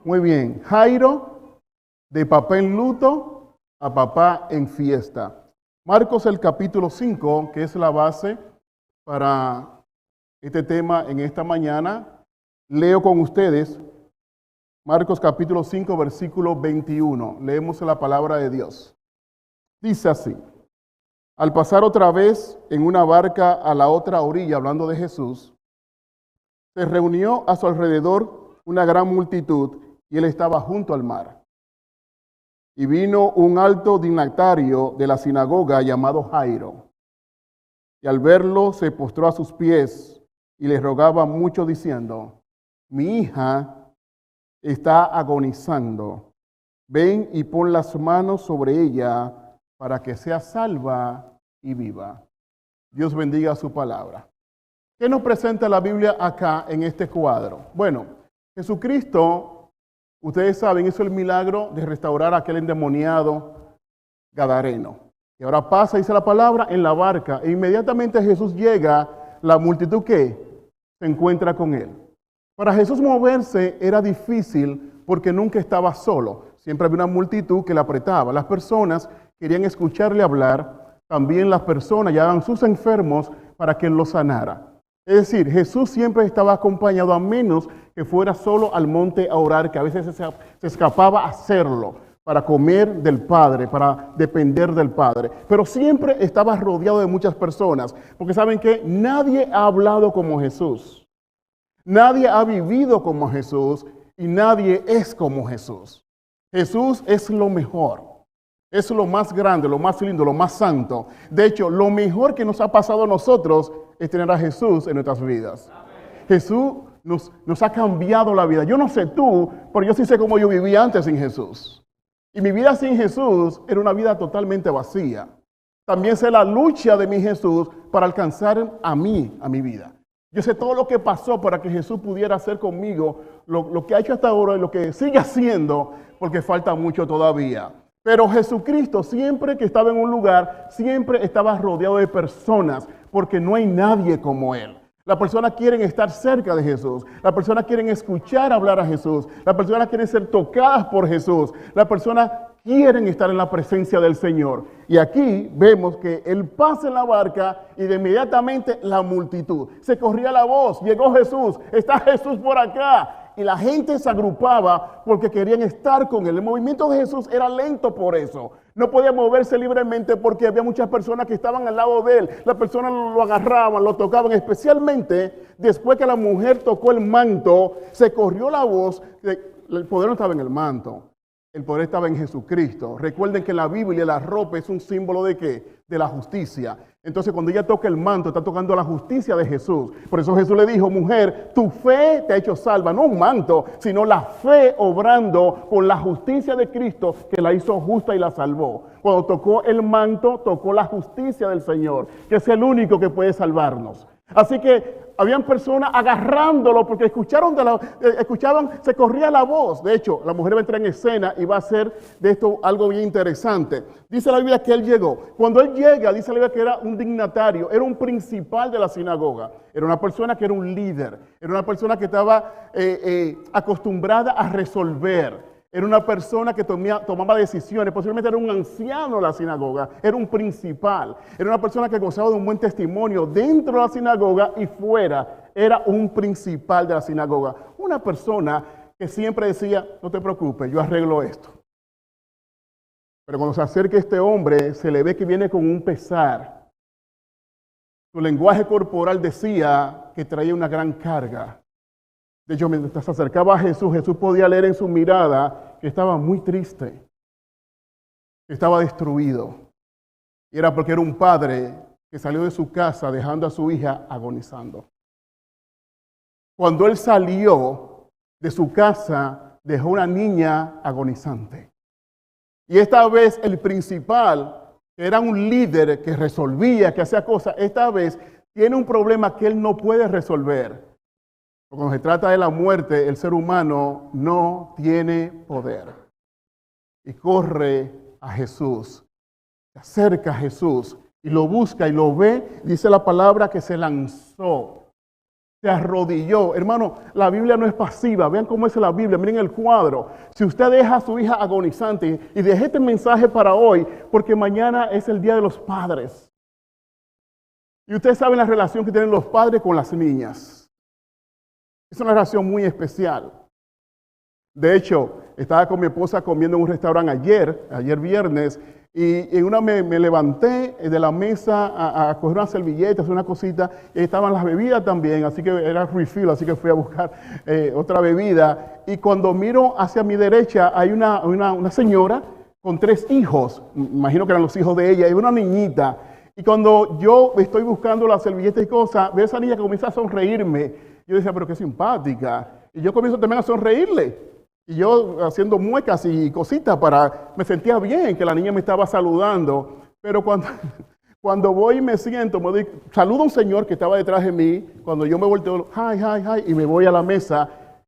Muy bien. Jairo, de papá en luto a papá en fiesta. Marcos el capítulo 5, que es la base para este tema en esta mañana. Leo con ustedes Marcos capítulo 5, versículo 21. Leemos la palabra de Dios. Dice así: al pasar otra vez en una barca a la otra orilla, hablando de Jesús, se reunió a su alrededor una gran multitud y él estaba junto al mar. Y vino un alto dignatario de la sinagoga llamado Jairo, y al verlo se postró a sus pies y le rogaba mucho diciendo: mi hija está agonizando, ven y pon las manos sobre ella para que sea salva y viva. Dios bendiga su palabra. ¿Qué nos presenta la Biblia acá en este cuadro? Bueno, Jesucristo, ustedes saben, hizo el milagro de restaurar a aquel endemoniado gadareno. Y ahora pasa, dice la palabra, en la barca. E inmediatamente Jesús llega, la multitud que se encuentra con él. Para Jesús moverse era difícil porque nunca estaba solo. Siempre había una multitud que le apretaba. Las personas querían escucharle hablar. También las personas llevaban sus enfermos para que él los sanara. Es decir, Jesús siempre estaba acompañado, a menos que fuera solo al monte a orar, que a veces se escapaba a hacerlo para comer del Padre, para depender del Padre. Pero siempre estaba rodeado de muchas personas, porque saben que nadie ha hablado como Jesús. Nadie ha vivido como Jesús y nadie es como Jesús. Jesús es lo mejor. Es lo más grande, lo más lindo, lo más santo. De hecho, lo mejor que nos ha pasado a nosotros es tener a Jesús en nuestras vidas. Amén. Jesús nos ha cambiado la vida. Yo no sé tú, pero yo sí sé cómo yo vivía antes sin Jesús. Y mi vida sin Jesús era una vida totalmente vacía. También sé la lucha de mi Jesús para alcanzar a mi vida. Yo sé todo lo que pasó para que Jesús pudiera hacer conmigo lo que ha hecho hasta ahora y lo que sigue haciendo, porque falta mucho todavía. Pero Jesucristo, siempre que estaba en un lugar, siempre estaba rodeado de personas, porque no hay nadie como Él. Las personas quieren estar cerca de Jesús. Las personas quieren escuchar hablar a Jesús. Las personas quieren ser tocadas por Jesús. Las personas quieren estar en la presencia del Señor. Y aquí vemos que Él pasa en la barca y de inmediatamente la multitud. Se corría la voz, llegó Jesús, está Jesús por acá. Y la gente se agrupaba porque querían estar con Él. El movimiento de Jesús era lento por eso. No podía moverse libremente porque había muchas personas que estaban al lado de Él. Las personas lo agarraban, lo tocaban. Especialmente después que la mujer tocó el manto, se corrió la voz. El poder no estaba en el manto. El poder estaba en Jesucristo. Recuerden que en la Biblia la ropa es un símbolo ¿de qué? De la justicia. Entonces cuando ella toca el manto, está tocando la justicia de Jesús. Por eso Jesús le dijo: mujer, tu fe te ha hecho salva. No un manto, sino la fe obrando con la justicia de Cristo que la hizo justa y la salvó. Cuando tocó el manto, tocó la justicia del Señor, que es el único que puede salvarnos. Así que habían personas agarrándolo porque escuchaban, se corría la voz. De hecho, la mujer va a entrar en escena y va a hacer de esto algo bien interesante. Dice la Biblia que él llegó. Cuando él llega, dice la Biblia que era un dignatario, era un principal de la sinagoga. Era una persona que era un líder, era una persona que estaba acostumbrada a resolver. Era una persona que tomaba decisiones, posiblemente era un anciano de la sinagoga, era un principal, era una persona que gozaba de un buen testimonio dentro de la sinagoga y fuera, era un principal de la sinagoga. Una persona que siempre decía: no te preocupes, yo arreglo esto. Pero cuando se acerca este hombre, se le ve que viene con un pesar. Su lenguaje corporal decía que traía una gran carga. De hecho, mientras se acercaba a Jesús, Jesús podía leer en su mirada que estaba muy triste, que estaba destruido. Y era porque era un padre que salió de su casa dejando a su hija agonizando. Cuando él salió de su casa, dejó una niña agonizante. Y esta vez el principal, que era un líder que resolvía, que hacía cosas, esta vez tiene un problema que él no puede resolver. Cuando se trata de la muerte, el ser humano no tiene poder. Y corre a Jesús, se acerca a Jesús y lo busca y lo ve. Dice la palabra que se lanzó se arrodilló. Hermano, la Biblia no es pasiva. Vean cómo es la Biblia. Miren el cuadro. Si usted deja a su hija agonizante, y deje este mensaje para hoy, porque mañana es el Día de los Padres. Y ustedes saben la relación que tienen los padres con las niñas. Es una relación muy especial. De hecho, estaba con mi esposa comiendo en un restaurante ayer viernes, y en una me levanté de la mesa a coger unas servilletas, una cosita, y estaban las bebidas también, así que era refill, así que fui a buscar otra bebida. Y cuando miro hacia mi derecha, hay una señora con 3 hijos, imagino que eran los hijos de ella, y una niñita. Y cuando yo estoy buscando las servilletas y cosas, veo a esa niña que comienza a sonreírme. Yo decía, pero qué simpática. Y yo comienzo también a sonreírle. Y yo haciendo muecas y cositas me sentía bien que la niña me estaba saludando. Pero cuando voy y me siento, saludo a un señor que estaba detrás de mí. Cuando yo me volteo, hi, y me voy a la mesa.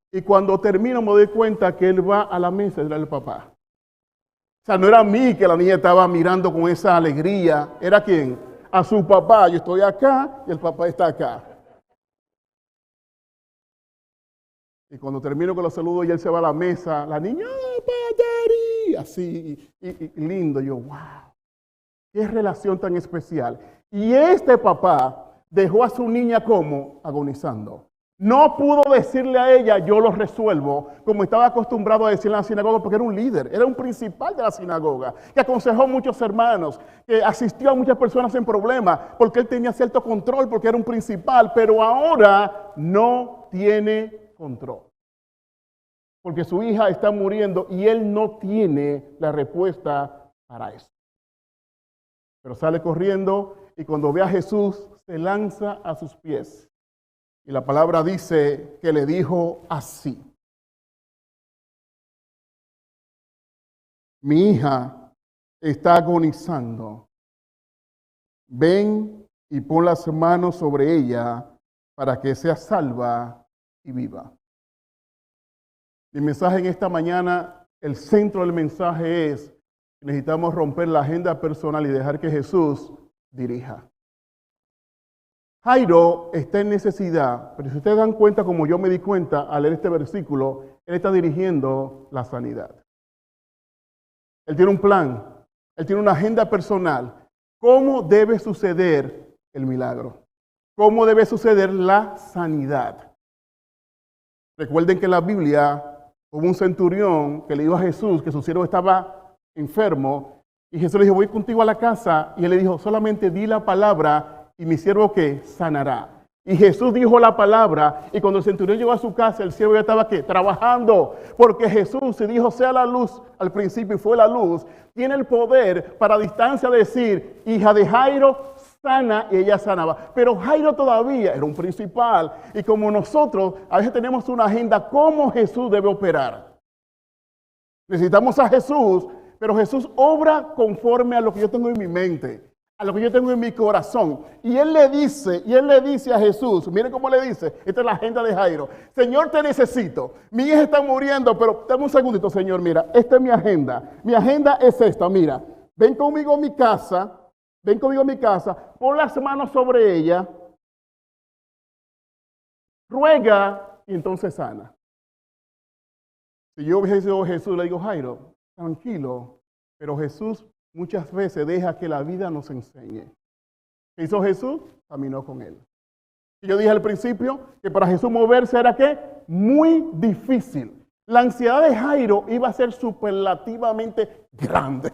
Y cuando termino me doy cuenta que él va a la mesa y era el papá. O sea, no era a mí que la niña estaba mirando con esa alegría. ¿Era quién? A su papá. Yo estoy acá y el papá está acá. Y cuando termino con los saludos y él se va a la mesa, la niña, padre, así, y lindo. Yo, wow, qué relación tan especial. Y este papá dejó a su niña como agonizando. No pudo decirle a ella, yo lo resuelvo, como estaba acostumbrado a decirle en la sinagoga, porque era un líder, era un principal de la sinagoga, que aconsejó a muchos hermanos, que asistió a muchas personas en problemas, porque él tenía cierto control, porque era un principal, pero ahora no tiene control. Porque su hija está muriendo y él no tiene la respuesta para eso. Pero sale corriendo y cuando ve a Jesús se lanza a sus pies. Y la palabra dice que le dijo así: mi hija está agonizando. Ven y pon las manos sobre ella para que sea salva y viva. Mi mensaje en esta mañana, el centro del mensaje es que necesitamos romper la agenda personal y dejar que Jesús dirija. Jairo está en necesidad, pero si ustedes dan cuenta, como yo me di cuenta al leer este versículo, él está dirigiendo la sanidad. Él tiene un plan, él tiene una agenda personal. ¿Cómo debe suceder el milagro? ¿Cómo debe suceder la sanidad? Recuerden que en la Biblia hubo un centurión que le dijo a Jesús que su siervo estaba enfermo, y Jesús le dijo, voy contigo a la casa, y él le dijo, solamente di la palabra y mi siervo ¿qué? Sanará. Y Jesús dijo la palabra, y cuando el centurión llegó a su casa, el siervo ya estaba ¿qué? Trabajando, porque Jesús se dijo, sea la luz, al principio y fue la luz, tiene el poder para a distancia decir, hija de Jairo, sana, y ella sanaba. Pero Jairo todavía era un principal, y como nosotros a veces tenemos una agenda, ¿cómo Jesús debe operar? Necesitamos a Jesús, pero Jesús obra conforme a lo que yo tengo en mi mente, a lo que yo tengo en mi corazón. Y él le dice a Jesús, miren cómo le dice, esta es la agenda de Jairo, Señor, te necesito, mi hija está muriendo, pero dame un segundito, Señor, mira, esta es mi agenda es esta, mira, ven conmigo a mi casa, pon las manos sobre ella, ruega y entonces sana. Si yo hubiese sido Jesús, le digo, Jairo, tranquilo, pero Jesús muchas veces deja que la vida nos enseñe. ¿Qué hizo Jesús? Caminó con él. Y yo dije al principio que para Jesús moverse era ¿qué? Muy difícil. La ansiedad de Jairo iba a ser superlativamente grande.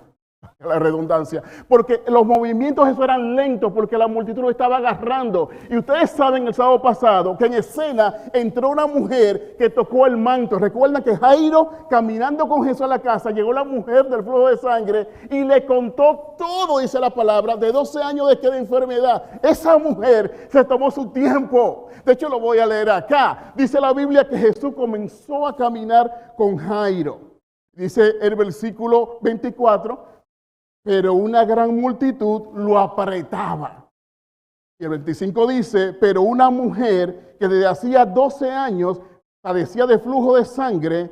La redundancia, porque los movimientos de Jesús eran lentos porque la multitud lo estaba agarrando. Y ustedes saben el sábado pasado que en escena entró una mujer que tocó el manto. Recuerdan que Jairo, caminando con Jesús a la casa, llegó la mujer del flujo de sangre y le contó todo, dice la palabra, de 12 años de enfermedad. Esa mujer se tomó su tiempo. De hecho, lo voy a leer acá. Dice la Biblia que Jesús comenzó a caminar con Jairo. Dice el versículo 24, pero una gran multitud lo apretaba. Y el 25 dice, pero una mujer que desde hacía 12 años padecía de flujo de sangre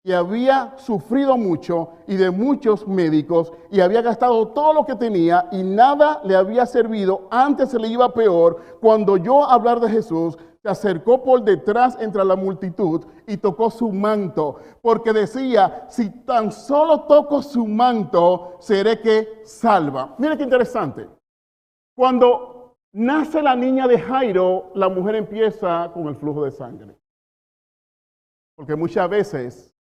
y había sufrido mucho y de muchos médicos y había gastado todo lo que tenía y nada le había servido, antes se le iba peor, cuando oyó hablar de Jesús, se se acercó por detrás entre la multitud y tocó su manto, porque decía, si tan solo toco su manto, seré que salva. Mire qué interesante. Cuando nace la niña de Jairo, la mujer empieza con el flujo de sangre. Porque muchas veces,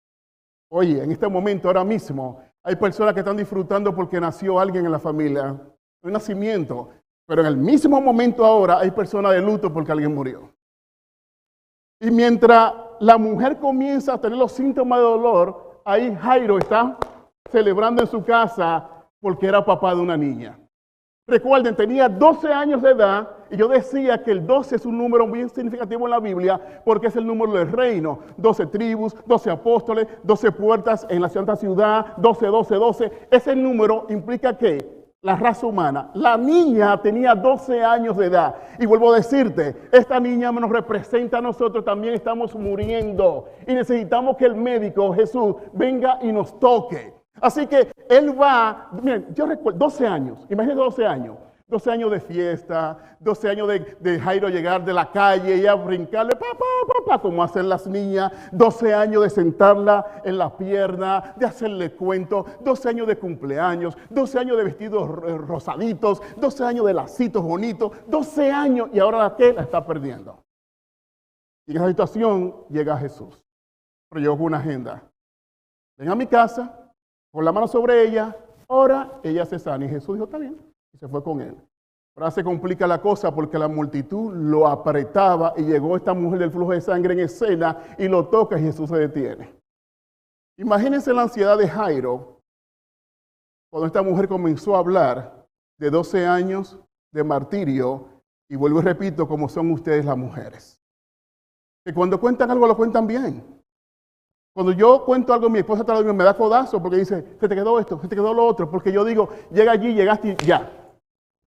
oye, en este momento, ahora mismo, hay personas que están disfrutando porque nació alguien en la familia, un nacimiento, pero en el mismo momento ahora hay personas de luto porque alguien murió. Y mientras la mujer comienza a tener los síntomas de dolor, ahí Jairo está celebrando en su casa porque era papá de una niña. Recuerden, tenía 12 años de edad y yo decía que el 12 es un número muy significativo en la Biblia porque es el número del reino. 12 tribus, 12 apóstoles, 12 puertas en la santa ciudad, 12, 12, 12. Ese número implica que la raza humana, la niña tenía 12 años de edad. Y vuelvo a decirte, esta niña nos representa a nosotros, también estamos muriendo. Y necesitamos que el médico, Jesús, venga y nos toque. Así que él va, miren, yo recuerdo 12 años, imagínense 12 años. 12 años de fiesta, 12 años de Jairo llegar de la calle y a brincarle, papá, papá, como hacen las niñas, 12 años de sentarla en la pierna, de hacerle cuentos, 12 años de cumpleaños, 12 años de vestidos rosaditos, 12 años de lacitos bonitos, 12 años y ahora la que la está perdiendo. Y en esa situación llega Jesús, pero llegó con una agenda. Ven a mi casa, pon la mano sobre ella, ora, ella se sana. Y Jesús dijo, está bien. Y se fue con él. Ahora se complica la cosa porque la multitud lo apretaba y llegó esta mujer del flujo de sangre en escena y lo toca y Jesús se detiene. Imagínense la ansiedad de Jairo cuando esta mujer comenzó a hablar de 12 años de martirio y vuelvo y repito como son ustedes las mujeres. Que cuando cuentan algo lo cuentan bien. Cuando yo cuento algo, mi esposa atrás de mí me da codazo porque dice, se te quedó esto, se te quedó lo otro, porque yo digo, llega allí, llegaste y ya.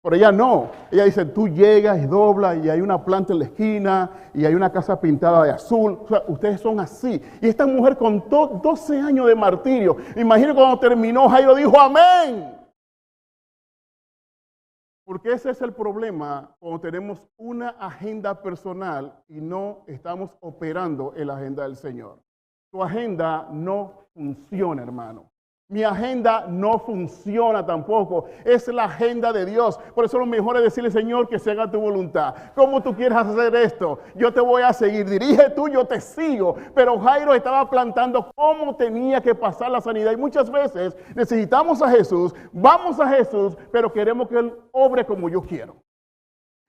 Por ella no. Ella dice, tú llegas y doblas y hay una planta en la esquina y hay una casa pintada de azul. O sea, ustedes son así. Y esta mujer contó 12 años de martirio. Imagino cuando terminó, Jairo dijo, amén. Porque ese es el problema cuando tenemos una agenda personal y no estamos operando en la agenda del Señor. Tu agenda no funciona, hermano. Mi agenda no funciona tampoco. Es la agenda de Dios. Por eso lo mejor es decirle, Señor, que se haga tu voluntad. ¿Cómo tú quieres hacer esto? Yo te voy a seguir. Dirige tú, yo te sigo. Pero Jairo estaba plantando cómo tenía que pasar la sanidad. Y muchas veces necesitamos a Jesús, vamos a Jesús, pero queremos que Él obre como yo quiero.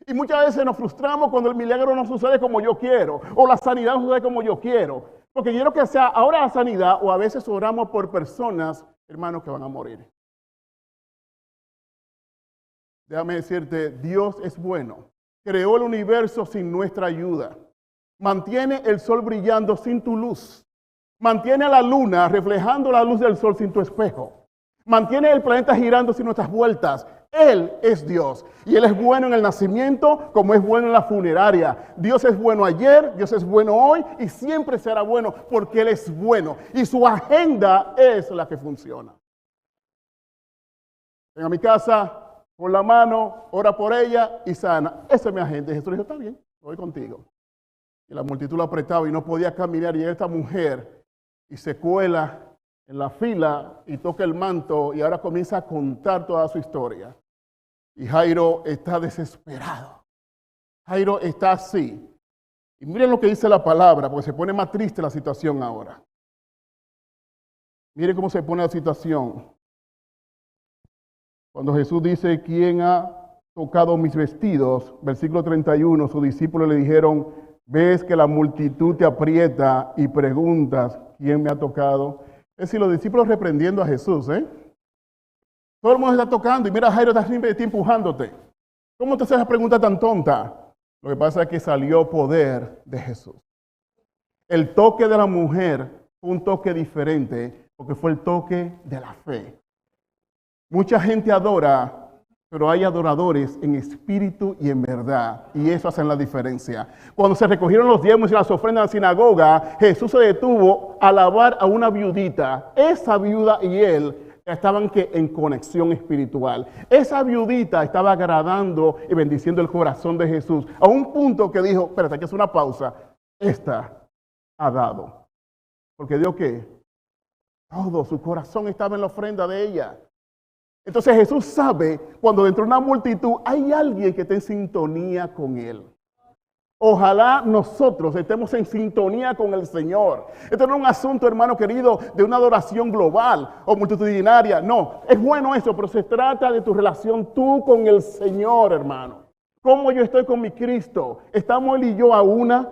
Y muchas veces nos frustramos cuando el milagro no sucede como yo quiero. O la sanidad no sucede como yo quiero. Porque quiero que sea ahora la sanidad o a veces oramos por personas, hermanos, que van a morir. Déjame decirte, Dios es bueno. Creó el universo sin nuestra ayuda. Mantiene el sol brillando sin tu luz. Mantiene la luna reflejando la luz del sol sin tu espejo. Mantiene el planeta girando sin nuestras vueltas. Él es Dios y Él es bueno en el nacimiento como es bueno en la funeraria. Dios es bueno ayer, Dios es bueno hoy y siempre será bueno porque Él es bueno y su agenda es la que funciona. Ven a mi casa, pon la mano, ora por ella y sana. Esa es mi agenda. Y Jesús dijo, está bien, voy contigo. Y la multitud lo apretaba y no podía caminar y llega esta mujer y se cuela en la fila y toca el manto y ahora comienza a contar toda su historia. Y Jairo está desesperado. Jairo está así. Y miren lo que dice la palabra, porque se pone más triste la situación ahora. Miren cómo se pone la situación. Cuando Jesús dice, ¿quién ha tocado mis vestidos? Versículo 31, sus discípulos le dijeron, ves que la multitud te aprieta y preguntas, ¿quién me ha tocado? Es decir, los discípulos reprendiendo a Jesús, Todo el mundo está tocando y mira, Jairo está siempre empujándote. ¿Cómo te haces esa pregunta tan tonta? Lo que pasa es que salió poder de Jesús. El toque de la mujer fue un toque diferente porque fue el toque de la fe. Mucha gente adora, pero hay adoradores en espíritu y en verdad. Y eso hace la diferencia. Cuando se recogieron los diezmos y las ofrendas en la sinagoga, Jesús se detuvo a alabar a una viudita. Esa viuda y él estaban en conexión espiritual. Esa viudita estaba agradando y bendiciendo el corazón de Jesús, a un punto que dijo, espérate, hay que hacer una pausa. Esta ha dado. Porque dio ¿qué? Todo, su corazón estaba en la ofrenda de ella. Entonces Jesús sabe cuando dentro de una multitud hay alguien que está en sintonía con él. Ojalá nosotros estemos en sintonía con el Señor. Esto no es un asunto, hermano querido, de una adoración global o multitudinaria. No, es bueno eso, pero se trata de tu relación tú con el Señor, hermano. ¿Cómo yo estoy con mi Cristo? ¿Estamos él y yo a una?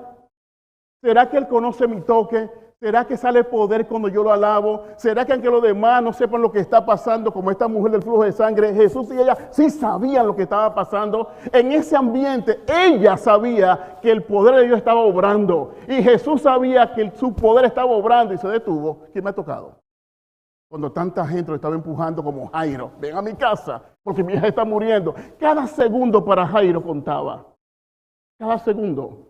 ¿Será que él conoce mi toque? ¿Será que sale poder cuando yo lo alabo? ¿Será que aunque los demás no sepan lo que está pasando, como esta mujer del flujo de sangre, Jesús y ella sí sabían lo que estaba pasando? En ese ambiente, ella sabía que el poder de Dios estaba obrando. Y Jesús sabía que su poder estaba obrando y se detuvo. ¿Quién me ha tocado? Cuando tanta gente lo estaba empujando como Jairo. Ven a mi casa, porque mi hija está muriendo. Cada segundo para Jairo contaba. Cada segundo.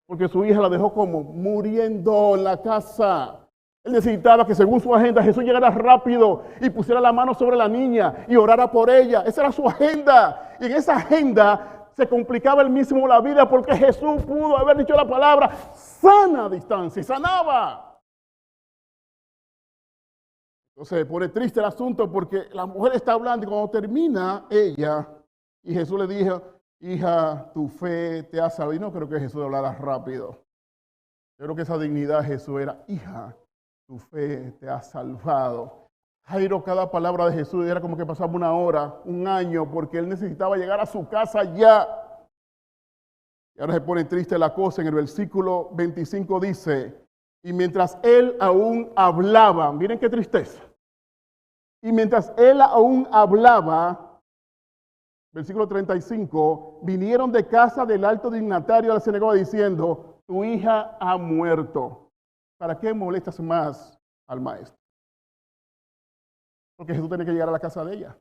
Porque su hija la dejó como muriendo en la casa. Él necesitaba que según su agenda Jesús llegara rápido y pusiera la mano sobre la niña y orara por ella. Esa era su agenda. Y en esa agenda se complicaba él mismo la vida porque Jesús pudo haber dicho la palabra sana a distancia y sanaba. Entonces se pone triste el asunto porque la mujer está hablando y cuando termina ella y Jesús le dijo, hija, tu fe te ha salvado. Y no creo que Jesús hablara rápido. Yo creo que esa dignidad de Jesús era, hija, tu fe te ha salvado. Jairo, cada palabra de Jesús era como que pasaba una hora, un año, porque él necesitaba llegar a su casa ya. Y ahora se pone triste la cosa. En el versículo 25 dice, y mientras él aún hablaba, miren qué tristeza. Y mientras él aún hablaba, versículo 35, vinieron de casa del alto dignatario de la sinagoga diciendo, tu hija ha muerto. ¿Para qué molestas más al maestro? Porque Jesús tiene que llegar a la casa de ella.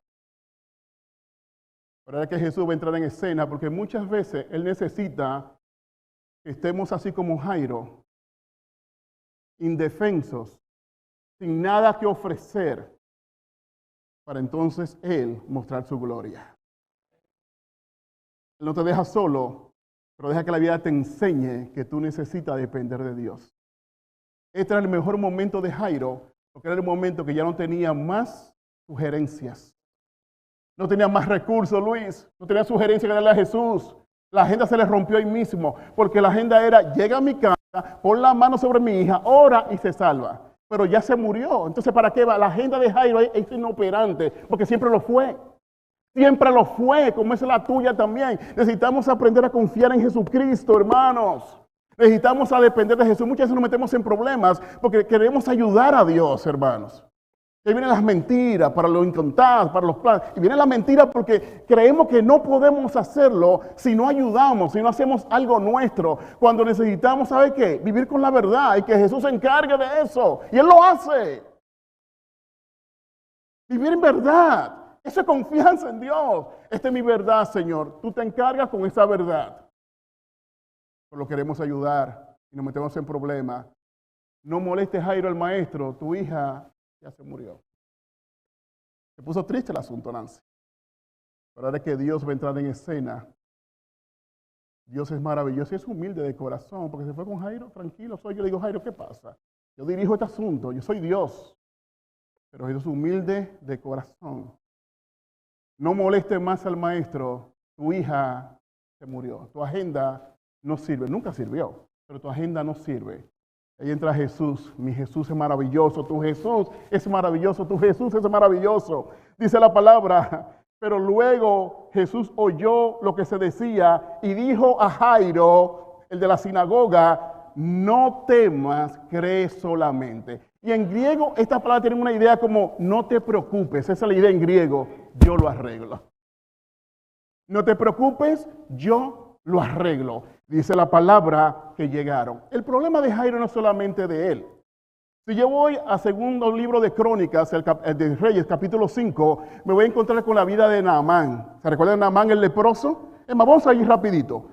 Pero es que Jesús va a entrar en escena porque muchas veces él necesita que estemos así como Jairo, indefensos, sin nada que ofrecer, para entonces él mostrar su gloria. Él no te deja solo, pero deja que la vida te enseñe que tú necesitas depender de Dios. Este era el mejor momento de Jairo, porque era el momento que ya no tenía más sugerencias. No tenía más recursos, Luis. No tenía sugerencias que darle a Jesús. La agenda se le rompió ahí mismo, porque la agenda era, llega a mi casa, pon la mano sobre mi hija, ora y se salva. Pero ya se murió. Entonces, ¿para qué va? La agenda de Jairo es inoperante, porque siempre lo fue. Siempre lo fue, como es la tuya también. Necesitamos aprender a confiar en Jesucristo, hermanos. Necesitamos a depender de Jesús. Muchas veces nos metemos en problemas porque queremos ayudar a Dios, hermanos. Y vienen las mentiras para los incontables, para los planes. Y viene la mentira porque creemos que no podemos hacerlo si no ayudamos, si no hacemos algo nuestro. Cuando necesitamos, ¿sabe qué? Vivir con la verdad y que Jesús se encargue de eso. Y Él lo hace. Vivir en verdad. Esa es confianza en Dios. Esta es mi verdad, Señor. Tú te encargas con esa verdad. Pero lo queremos ayudar y nos metemos en problemas. No molestes, Jairo, al maestro. Tu hija ya se murió. Se puso triste el asunto, Nancy. Pero ahora que Dios va a entrar en escena. Dios es maravilloso y es humilde de corazón. Porque se fue con Jairo, tranquilo. Yo le digo, Jairo, ¿qué pasa? Yo dirijo este asunto. Yo soy Dios. Pero Dios es humilde de corazón. No moleste más al maestro, tu hija se murió, tu agenda no sirve, nunca sirvió, pero tu agenda no sirve. Ahí entra Jesús, mi Jesús es maravilloso, tu Jesús es maravilloso, tu Jesús es maravilloso. Dice la palabra, pero luego Jesús oyó lo que se decía y dijo a Jairo, el de la sinagoga, no temas, cree solamente. Y en griego esta palabra tiene una idea como no te preocupes, esa es la idea en griego, yo lo arreglo. No te preocupes, yo lo arreglo. Dice la palabra que llegaron. El problema de Jairo no es solamente de él. Si yo voy a segundo libro de Crónicas, el de Reyes, capítulo 5, me voy a encontrar con la vida de Naamán. ¿Se recuerdan de Naamán el leproso? Vamos a ir rapidito.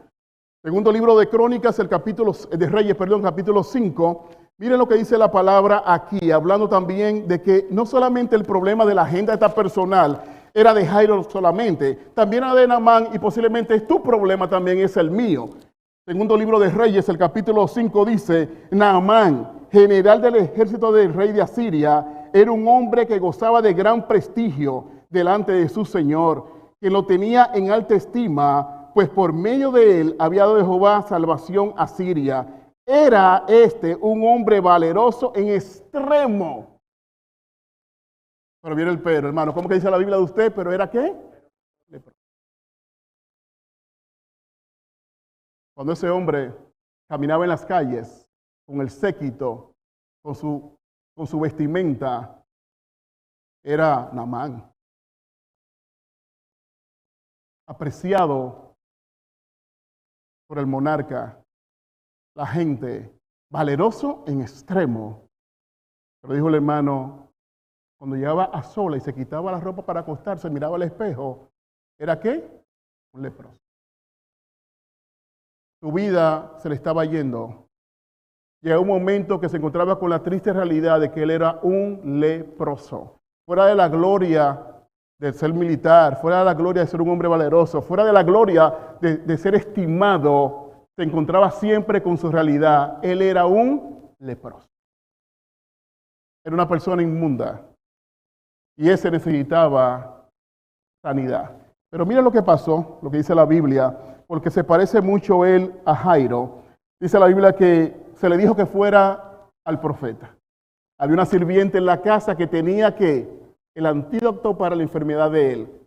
Segundo libro de Crónicas, el capítulo de Reyes, capítulo 5, Miren lo que dice la palabra aquí, hablando también de que no solamente el problema de la agenda esta personal era de Jairo solamente, también era de Naamán y posiblemente es tu problema, también es el mío. Segundo libro de Reyes, el capítulo 5 dice, Naamán, general del ejército del rey de Asiria, era un hombre que gozaba de gran prestigio delante de su señor, que lo tenía en alta estima, pues por medio de él había dado Jehová salvación a Siria. Era un hombre valeroso en extremo. Pero viene el pero, hermano. ¿Cómo que dice la Biblia de usted? ¿Pero era qué? Cuando ese hombre caminaba en las calles con el séquito, con su vestimenta, era Naamán. Apreciado por el monarca, la gente, valeroso en extremo. Pero dijo el hermano, cuando llegaba a sola y se quitaba la ropa para acostarse, miraba al espejo, ¿era qué? Un leproso. Su vida se le estaba yendo. Llegó un momento que se encontraba con la triste realidad de que él era un leproso. Fuera de la gloria de ser militar, fuera de la gloria de ser un hombre valeroso, fuera de la gloria de ser estimado, se encontraba siempre con su realidad. Él era un leproso. Era una persona inmunda. Y ese necesitaba sanidad. Pero mira lo que pasó, lo que dice la Biblia, porque se parece mucho él a Jairo. Dice la Biblia que se le dijo que fuera al profeta. Había una sirviente en la casa que tenía el antídoto para la enfermedad de él.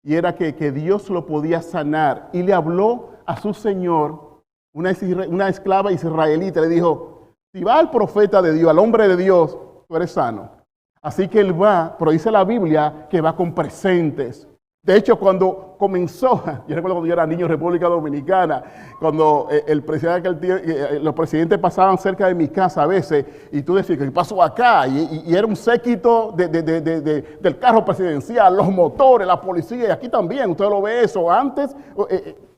Y era que Dios lo podía sanar. Y le habló a su señor, una esclava israelita, le dijo, si va al profeta de Dios, al hombre de Dios, tú eres sano. Así que él va, pero dice la Biblia que va con presentes. De hecho, cuando comenzó, yo recuerdo cuando yo era niño en República Dominicana, cuando los presidentes pasaban cerca de mi casa a veces, y tú decías, ¿qué pasó acá? Y era un séquito del carro presidencial, los motores, la policía, y aquí también, usted lo ve eso. Antes,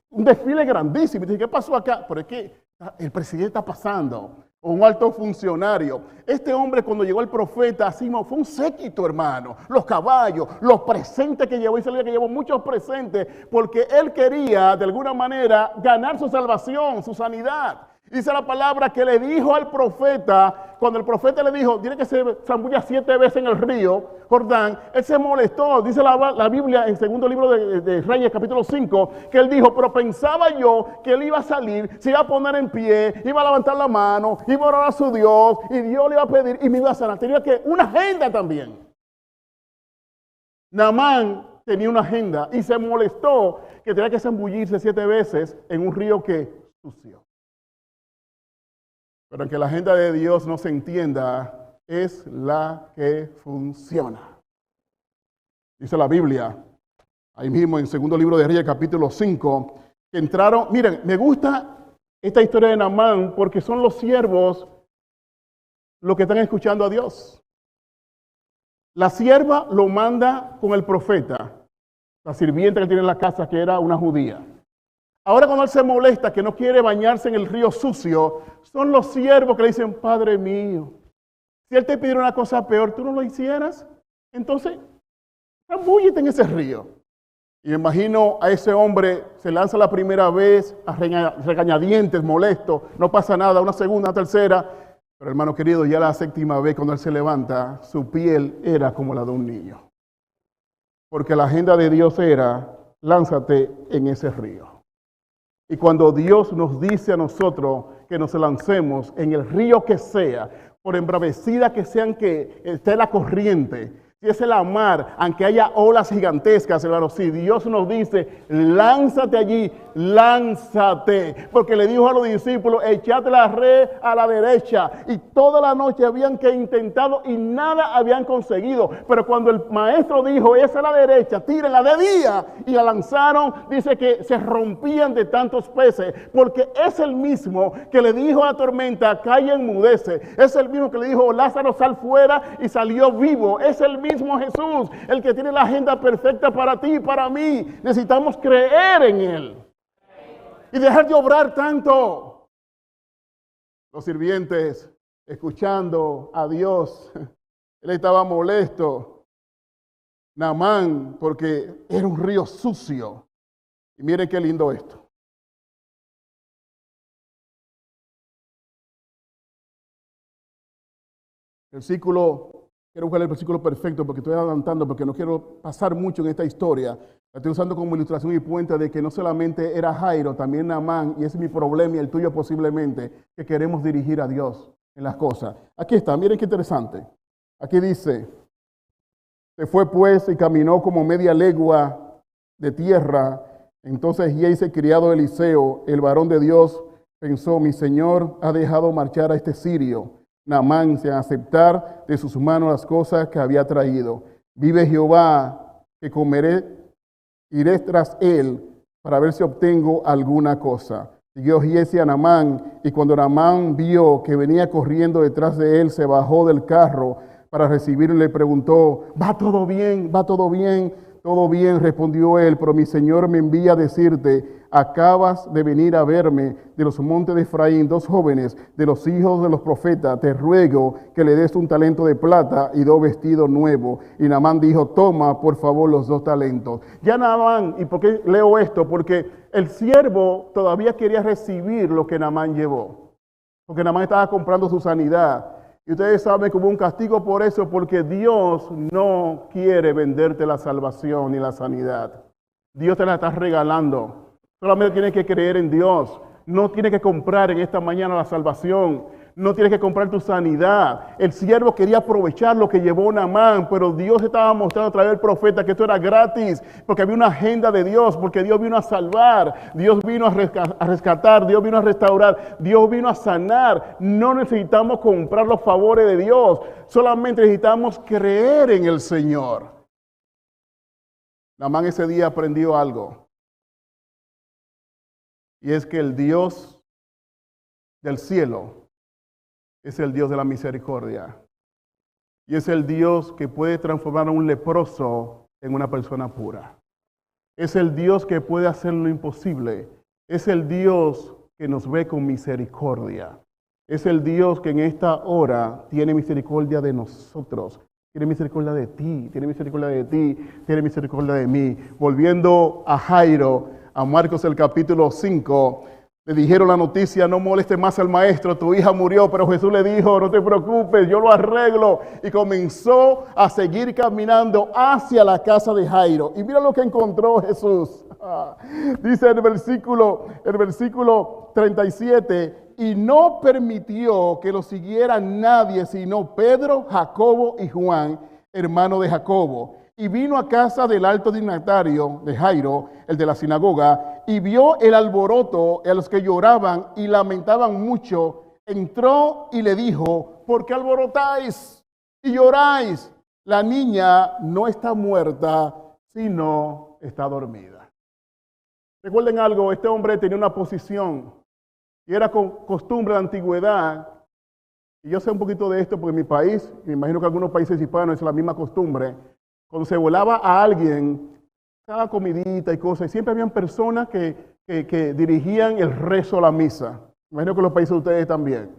un desfile grandísimo, y dice, ¿qué pasó acá? Pero es que el presidente está pasando, o un alto funcionario. Este hombre, cuando llegó el profeta, así fue un séquito, hermano. Los caballos, los presentes que llevó, y se le que llevó muchos presentes, porque él quería, de alguna manera, ganar su salvación, su sanidad. Dice la palabra que le dijo al profeta, cuando el profeta le dijo, tiene que se zambulla 7 veces en el río Jordán, él se molestó. Dice la Biblia en segundo libro de Reyes, capítulo 5, que él dijo, pero pensaba yo que él iba a salir, se iba a poner en pie, iba a levantar la mano, iba a orar a su Dios, y Dios le iba a pedir y me iba a sanar. Tenía que una agenda también. Naamán tenía una agenda y se molestó que tenía que zambullirse 7 veces en un río que sucio. Pero aunque la agenda de Dios no se entienda, es la que funciona. Dice la Biblia, ahí mismo en segundo libro de Reyes, capítulo 5, que entraron, miren, me gusta esta historia de Naamán porque son los siervos los que están escuchando a Dios. La sierva lo manda con el profeta, la sirvienta que tiene en la casa, que era una judía. Ahora cuando él se molesta, que no quiere bañarse en el río sucio, son los siervos que le dicen, Padre mío, si él te pidiera una cosa peor, ¿tú no lo hicieras? Entonces, zambúllete en ese río. Y me imagino a ese hombre, se lanza la primera vez, a regañadientes, molesto, no pasa nada, una segunda, una tercera. Pero hermano querido, ya la 7ª vez cuando él se levanta, su piel era como la de un niño. Porque la agenda de Dios era, lánzate en ese río. Y cuando Dios nos dice a nosotros que nos lancemos en el río que sea, por embravecida que sean que esté la corriente, si es el mar, aunque haya olas gigantescas, hermano, si Dios nos dice, lánzate allí, lánzate. Porque le dijo a los discípulos, echad la red a la derecha. Y toda la noche habían intentado y nada habían conseguido. Pero cuando el maestro dijo, esa es la derecha, tírenla de día. Y la lanzaron, dice que se rompían de tantos peces. Porque es el mismo que le dijo a la tormenta, calla, enmudece. Es el mismo que le dijo, Lázaro, sal fuera, y salió vivo. Es el mismo Jesús, el que tiene la agenda perfecta para ti y para mí. Necesitamos creer en Él y dejar de obrar tanto. Los sirvientes escuchando a Dios. Él estaba molesto, Naamán, porque era un río sucio. Y miren qué lindo esto. Quiero buscar el versículo perfecto porque estoy adelantando, porque no quiero pasar mucho en esta historia. La estoy usando como ilustración y puente de que no solamente era Jairo, también Naamán, y ese es mi problema y el tuyo posiblemente, que queremos dirigir a Dios en las cosas. Aquí está, miren qué interesante. Aquí dice, se fue pues y caminó como media legua de tierra. Entonces Giezi, criado de Eliseo, el varón de Dios, pensó, mi señor ha dejado marchar a este sirio, Naamán, sin aceptar de sus manos las cosas que había traído. Vive Jehová, que comeré, iré tras él para ver si obtengo alguna cosa. Siguió Giezi a Naamán, y cuando Naamán vio que venía corriendo detrás de él, se bajó del carro para recibirlo y le preguntó, ¿va todo bien? ¿Va todo bien? Todo bien, respondió él, pero mi señor me envía a decirte, acabas de venir a verme de los montes de Efraín, 2 jóvenes de los hijos de los profetas, te ruego que le des un talento de plata y 2 vestidos nuevos. Y Naamán dijo, toma por favor los 2 talentos. Ya Naamán, ¿y por qué leo esto? Porque el siervo todavía quería recibir lo que Naamán llevó, porque Naamán estaba comprando su sanidad. Y ustedes saben que hubo un castigo por eso, porque Dios no quiere venderte la salvación ni la sanidad. Dios te la está regalando. Solamente tienes que creer en Dios. No tienes que comprar en esta mañana la salvación. No tienes que comprar tu sanidad. El siervo quería aprovechar lo que llevó Naamán, pero Dios estaba mostrando a través del profeta que esto era gratis, porque había una agenda de Dios, porque Dios vino a salvar, Dios vino a rescatar, Dios vino a restaurar, Dios vino a sanar. No necesitamos comprar los favores de Dios, solamente necesitamos creer en el Señor. Naamán ese día aprendió algo, y es que el Dios del cielo es el Dios de la misericordia. Y es el Dios que puede transformar a un leproso en una persona pura. Es el Dios que puede hacer lo imposible. Es el Dios que nos ve con misericordia. Es el Dios que en esta hora tiene misericordia de nosotros. Tiene misericordia de ti, tiene misericordia de ti, tiene misericordia de mí. Volviendo a Jairo, a Marcos el capítulo 5, le dijeron la noticia, no moleste más al maestro, tu hija murió, pero Jesús le dijo, no te preocupes, yo lo arreglo. Y comenzó a seguir caminando hacia la casa de Jairo. Y mira lo que encontró Jesús. Dice el versículo 37, y no permitió que lo siguiera nadie, sino Pedro, Jacobo y Juan, hermano de Jacobo. Y vino a casa del alto dignatario de Jairo, el de la sinagoga, y vio el alboroto a los que lloraban y lamentaban mucho. Entró y le dijo, ¿por qué alborotáis y lloráis? La niña no está muerta, sino está dormida. Recuerden algo, este hombre tenía una posición y era costumbre de la antigüedad. Y yo sé un poquito de esto porque en mi país, me imagino que en algunos países hispanos es la misma costumbre. Cuando se volaba a alguien, cada comidita y cosas, y siempre habían personas que dirigían el rezo a la misa. Me imagino que en los países de ustedes también.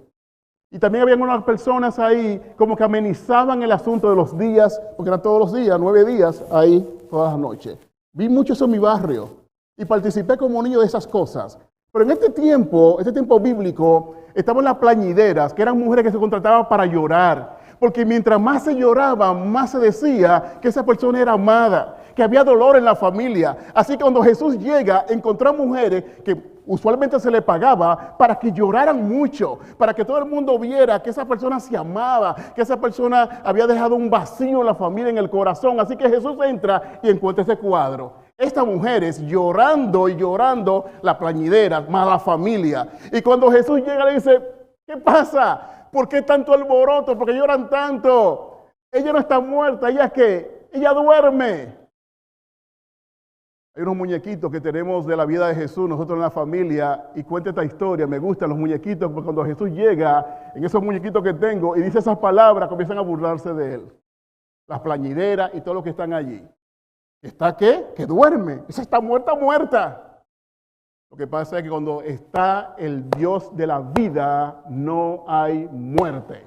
Y también habían unas personas ahí como que amenizaban el asunto de los días, porque eran todos los días, 9 días ahí, todas las noches. Vi mucho eso en mi barrio y participé como niño de esas cosas. Pero en este tiempo bíblico, estaban las plañideras, que eran mujeres que se contrataban para llorar. Porque mientras más se lloraba, más se decía que esa persona era amada, que había dolor en la familia. Así que cuando Jesús llega, encontró a mujeres que usualmente se le pagaba para que lloraran mucho, para que todo el mundo viera que esa persona se amaba, que esa persona había dejado un vacío en la familia, en el corazón. Así que Jesús entra y encuentra ese cuadro. Estas mujeres llorando y llorando, la plañidera, más la familia. Y cuando Jesús llega le dice, ¿qué pasa? ¿Por qué tanto alboroto? ¿Por qué lloran tanto? Ella no está muerta, ¿ella qué? Ella duerme. Hay unos muñequitos que tenemos de la vida de Jesús, nosotros en la familia, y cuenta esta historia. Me gustan los muñequitos, porque cuando Jesús llega, en esos muñequitos que tengo, y dice esas palabras, comienzan a burlarse de él. Las plañideras y todos los que están allí. ¿Está qué? Que duerme. Esa está muerta, muerta. Lo que pasa es que cuando está el Dios de la vida, no hay muerte.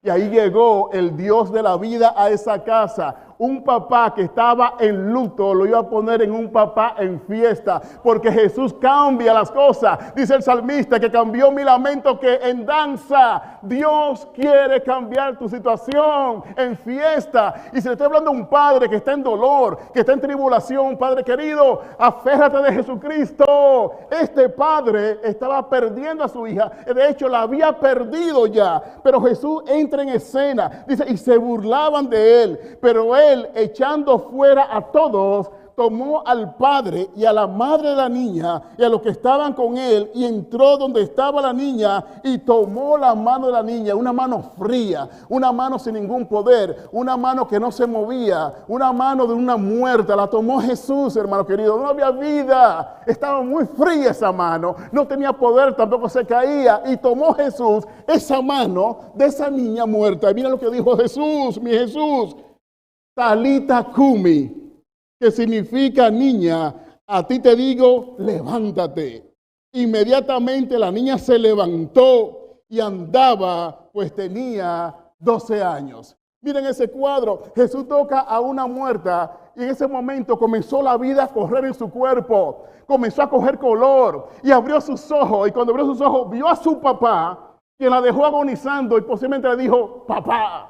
Y ahí llegó el Dios de la vida a esa casa. Un papá que estaba en luto lo iba a poner en un papá en fiesta, porque Jesús cambia las cosas. Dice el salmista que cambió mi lamento que en danza. Dios quiere cambiar tu situación en fiesta. Y si le estoy hablando a un padre que está en dolor, que está en tribulación, padre querido, aférrate de Jesucristo. Este padre estaba perdiendo a su hija. De hecho, la había perdido ya. Pero Jesús entra en escena. Dice, y se burlaban de él. Pero él, echando fuera a todos, tomó al padre y a la madre de la niña y a los que estaban con él y entró donde estaba la niña y tomó la mano de la niña, una mano fría, una mano sin ningún poder, una mano que no se movía, una mano de una muerta. La tomó Jesús, hermano querido. No había vida, estaba muy fría esa mano, no tenía poder, tampoco se caía, y tomó Jesús esa mano de esa niña muerta. Y mira lo que dijo Jesús, mi Jesús: Talita Kumi, que significa niña, a ti te digo, levántate. Inmediatamente la niña se levantó y andaba, pues tenía 12 años. Miren ese cuadro, Jesús toca a una muerta y en ese momento comenzó la vida a correr en su cuerpo, comenzó a coger color y abrió sus ojos, y cuando abrió sus ojos vio a su papá, quien la dejó agonizando y posiblemente le dijo, papá.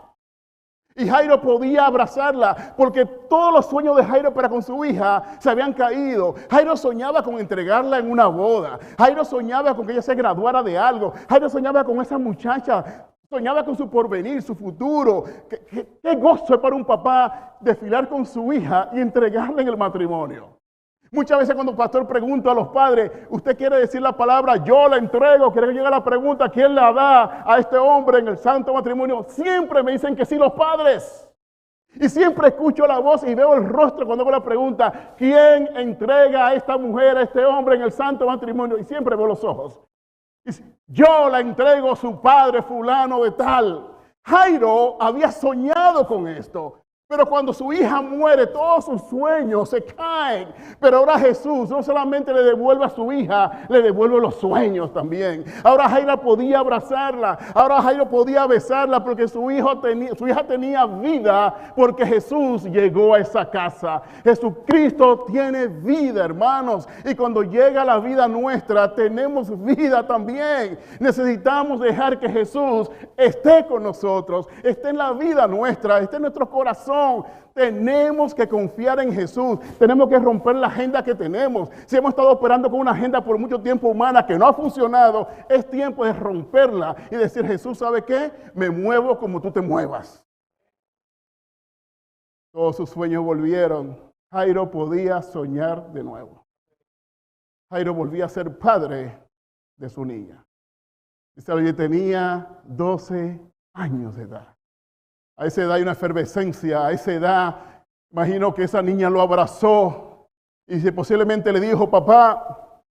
Y Jairo podía abrazarla porque todos los sueños de Jairo para con su hija se habían caído. Jairo soñaba con entregarla en una boda. Jairo soñaba con que ella se graduara de algo. Jairo soñaba con esa muchacha. Soñaba con su porvenir, su futuro. Qué gozo es para un papá desfilar con su hija y entregarla en el matrimonio. Muchas veces cuando el pastor pregunta a los padres, ¿usted quiere decir la palabra yo la entrego? ¿Quiere que llegue la pregunta quién la da a este hombre en el santo matrimonio? Siempre me dicen que sí los padres. Y siempre escucho la voz y veo el rostro cuando hago la pregunta, ¿quién entrega a esta mujer, a este hombre en el santo matrimonio? Y siempre veo los ojos. Dice, yo la entrego a su padre fulano de tal. Jairo había soñado con esto. Pero cuando su hija muere, todos sus sueños se caen. Pero ahora Jesús no solamente le devuelve a su hija, le devuelve los sueños también. Ahora Jairo podía abrazarla. Ahora Jairo podía besarla porque su hija tenía vida porque Jesús llegó a esa casa. Jesucristo tiene vida, hermanos. Y cuando llega la vida nuestra, tenemos vida también. Necesitamos dejar que Jesús esté con nosotros, esté en la vida nuestra, esté en nuestro corazón. Tenemos que confiar en Jesús. Tenemos que romper la agenda que tenemos. Si hemos estado operando con una agenda por mucho tiempo humana que no ha funcionado, es tiempo de romperla y decir, Jesús, ¿sabe qué? Me muevo como tú te muevas. Todos sus sueños volvieron. Jairo podía soñar de nuevo. Jairo volvía a ser padre de su niña. Dice, oye, tenía 12 años de edad. A esa edad hay una efervescencia, a esa edad, imagino que esa niña lo abrazó y posiblemente le dijo, papá,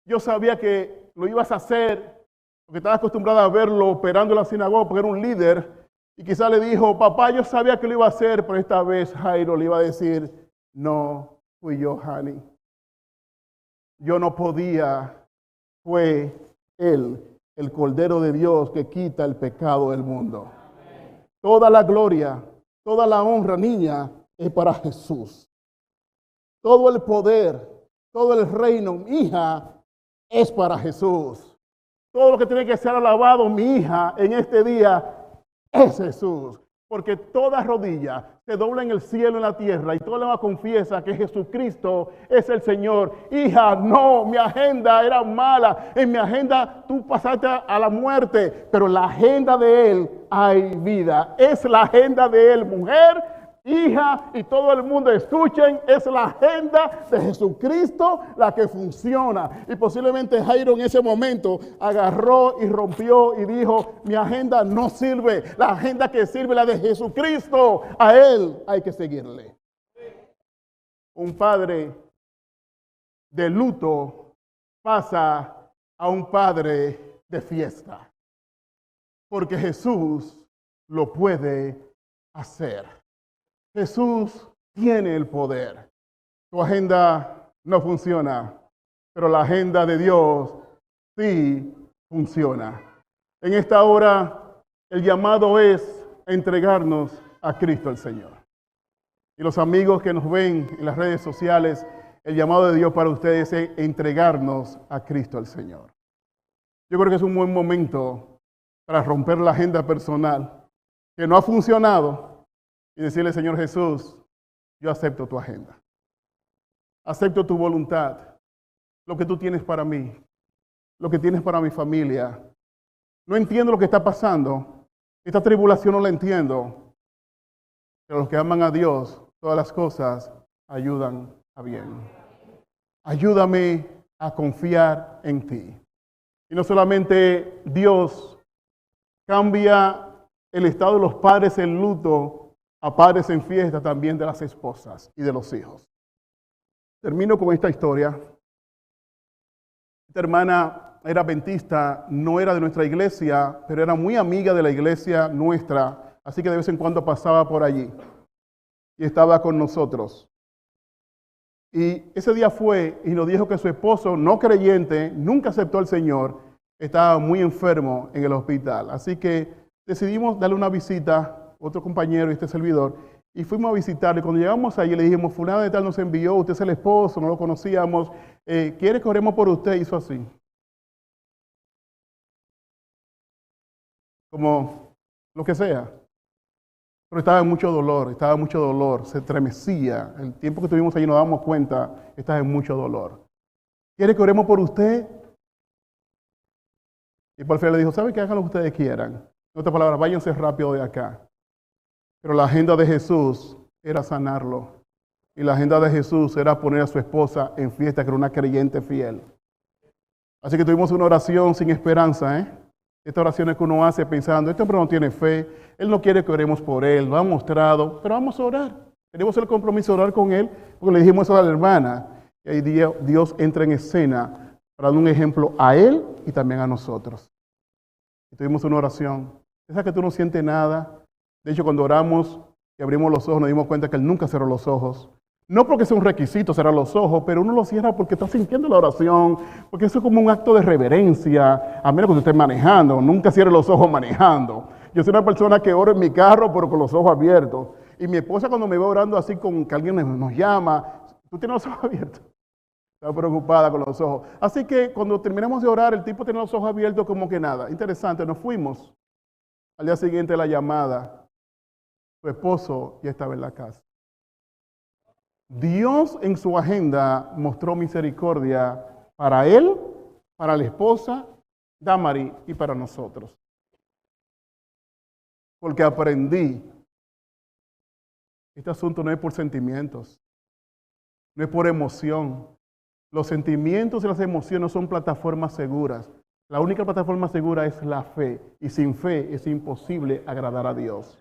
yo sabía que lo ibas a hacer, porque estaba acostumbrada a verlo operando en la sinagoga, porque era un líder, y quizá le dijo, papá, yo sabía que lo iba a hacer, pero esta vez Jairo le iba a decir, no, fui yo, Hani. Yo no podía, fue él, el Cordero de Dios que quita el pecado del mundo. Toda la gloria, toda la honra, niña, es para Jesús. Todo el poder, todo el reino, hija, es para Jesús. Todo lo que tiene que ser alabado, mi hija, en este día, es Jesús. Porque toda rodilla se dobla en el cielo y en la tierra y toda lengua confiesa que Jesucristo es el Señor. Hija, no, mi agenda era mala. En mi agenda tú pasaste a la muerte, pero en la agenda de Él hay vida. Es la agenda de Él, mujer, hija, y todo el mundo escuchen, es la agenda de Jesucristo la que funciona. Y posiblemente Jairo en ese momento agarró y rompió y dijo, mi agenda no sirve, la agenda que sirve la de Jesucristo, a Él hay que seguirle. Un padre de luto pasa a un padre de fiesta, porque Jesús lo puede hacer. Jesús tiene el poder. Tu agenda no funciona. pero la agenda de Dios sí funciona. En esta hora, el llamado es entregarnos a Cristo el Señor. Y los amigos que nos ven en las redes sociales, el llamado de Dios para ustedes es entregarnos a Cristo el Señor. Yo creo que es un buen momento para romper la agenda personal que no ha funcionado y decirle, Señor Jesús, yo acepto tu agenda. Acepto tu voluntad, lo que tú tienes para mí, lo que tienes para mi familia. No entiendo lo que está pasando. Esta tribulación no la entiendo. Pero los que aman a Dios, todas las cosas ayudan a bien. Ayúdame a confiar en ti. Y no solamente Dios cambia el estado de los padres en luto a padres en fiesta, también de las esposas y de los hijos. Termino con esta historia. Esta hermana era adventista, no era de nuestra iglesia, pero era muy amiga de la iglesia nuestra, así que de vez en cuando pasaba por allí y estaba con nosotros. Y ese día fue y nos dijo que su esposo, no creyente, nunca aceptó al Señor, estaba muy enfermo en el hospital. Así que decidimos darle una visita, otro compañero y este servidor, y fuimos a visitarle. Cuando llegamos allí le dijimos, fulano de tal nos envió, usted es el esposo, no lo conocíamos, ¿quiere que oremos por usted? Hizo así. Como lo que sea. Pero estaba en mucho dolor, se estremecía. El tiempo que estuvimos allí nos damos cuenta, estaba en mucho dolor. ¿Quiere que oremos por usted? Y por fin le dijo, ¿sabe qué? Hagan lo que ustedes quieran. En otras palabras, váyanse rápido de acá. Pero la agenda de Jesús era sanarlo. Y la agenda de Jesús era poner a su esposa en fiesta, que era una creyente fiel. Así que tuvimos una oración sin esperanza, Esta oración es que uno hace pensando, este hombre no tiene fe, él no quiere que oremos por él, lo ha mostrado, pero vamos a orar. Tenemos el compromiso de orar con él, porque le dijimos eso a la hermana. Y ahí Dios entra en escena para dar un ejemplo a él y también a nosotros. Y tuvimos una oración. Esa que tú no sientes nada. De hecho, cuando oramos y abrimos los ojos, nos dimos cuenta que él nunca cerró los ojos. No porque sea un requisito cerrar los ojos, pero uno lo cierra porque está sintiendo la oración, porque eso es como un acto de reverencia, a menos que usted esté manejando. Nunca cierre los ojos manejando. Yo soy una persona que oro en mi carro, pero con los ojos abiertos. Y mi esposa cuando me ve orando así con que alguien nos llama, ¿tú tienes los ojos abiertos? Está preocupada con los ojos. Así que cuando terminamos de orar, el tipo tenía los ojos abiertos como que nada. Interesante, nos fuimos. Al día siguiente la llamada. Su esposo ya estaba en la casa. Dios en su agenda mostró misericordia para él, para la esposa, Damari, y para nosotros. Porque aprendí, este asunto no es por sentimientos, no es por emoción. Los sentimientos y las emociones no son plataformas seguras. La única plataforma segura es la fe, y sin fe es imposible agradar a Dios.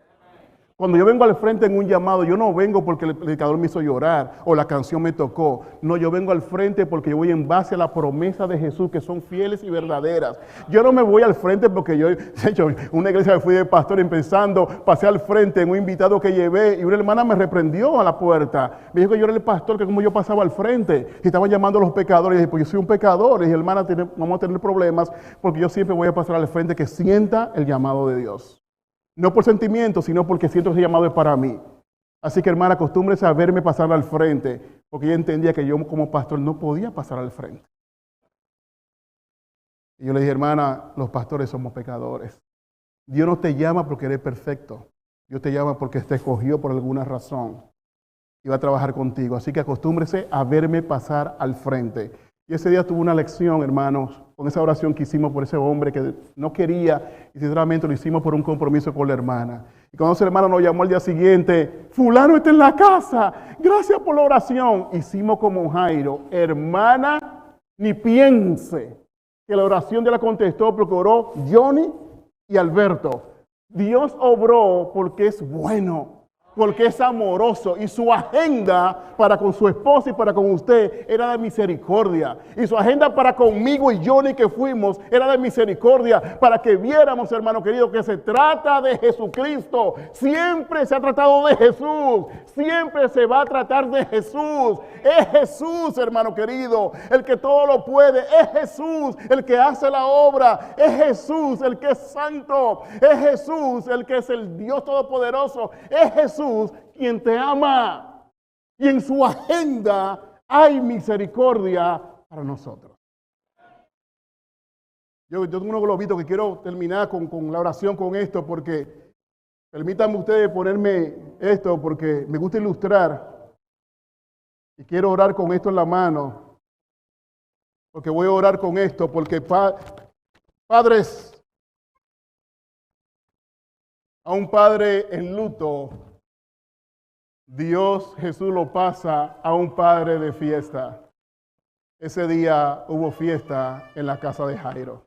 Cuando yo vengo al frente en un llamado, yo no vengo porque el predicador me hizo llorar o la canción me tocó. No, yo vengo al frente porque yo voy en base a la promesa de Jesús, que son fieles y verdaderas. Yo no me voy al frente porque yo, de hecho, una iglesia que fui de pastor empezando, pasé al frente en un invitado que llevé y una hermana me reprendió a la puerta. Me dijo que yo era el pastor, que como yo pasaba al frente y estaban llamando a los pecadores. Y dije, pues yo soy un pecador. Y dije, hermana, vamos a tener problemas porque yo siempre voy a pasar al frente que sienta el llamado de Dios. No por sentimiento, sino porque siento que ese llamado es para mí. Así que, hermana, acostúmbrese a verme pasar al frente, porque ella entendía que yo como pastor no podía pasar al frente. Y yo le dije, hermana, los pastores somos pecadores. Dios no te llama porque eres perfecto. Dios te llama porque te escogió por alguna razón y va a trabajar contigo. Así que acostúmbrese a verme pasar al frente. Y ese día tuve una lección, hermanos, con esa oración que hicimos por ese hombre que no quería, y sinceramente lo hicimos por un compromiso con la hermana. Y cuando esa hermana nos llamó al día siguiente, fulano está en la casa, gracias por la oración. Hicimos como Jairo, hermana, ni piense que la oración de la contestó porque oró Johnny y Alberto. Dios obró porque es bueno, porque es amoroso y su agenda para con su esposa y para con usted era de misericordia. Y su agenda para conmigo y Johnny que fuimos era de misericordia, para que viéramos, hermano querido, que se trata de Jesucristo. Siempre se ha tratado de Jesús, siempre se va a tratar de Jesús. Es Jesús, hermano querido, el que todo lo puede. Es Jesús el que hace la obra. Es Jesús el que es santo. Es Jesús el que es el Dios todopoderoso. Es Jesús quien te ama. Y en su agenda hay misericordia para nosotros. Yo tengo unos globitos que quiero terminar con la oración con esto, porque permítanme ustedes ponerme esto, porque me gusta ilustrar. Y quiero orar con esto en la mano. Porque voy a orar con esto, porque padres, a un padre en luto, Dios Jesús lo pasa a un padre de fiesta. Ese día hubo fiesta en la casa de Jairo.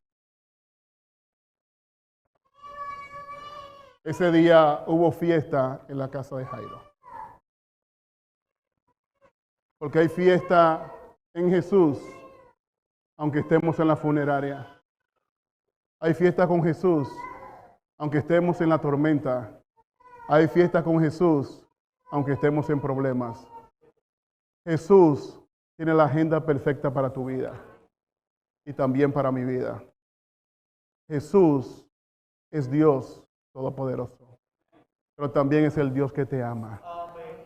Ese día hubo fiesta en la casa de Jairo. Porque hay fiesta en Jesús, aunque estemos en la funeraria. Hay fiesta con Jesús, aunque estemos en la tormenta. Hay fiesta con Jesús, aunque estemos en problemas. Jesús tiene la agenda perfecta para tu vida y también para mi vida. Jesús es Dios todopoderoso, pero también es el Dios que te ama.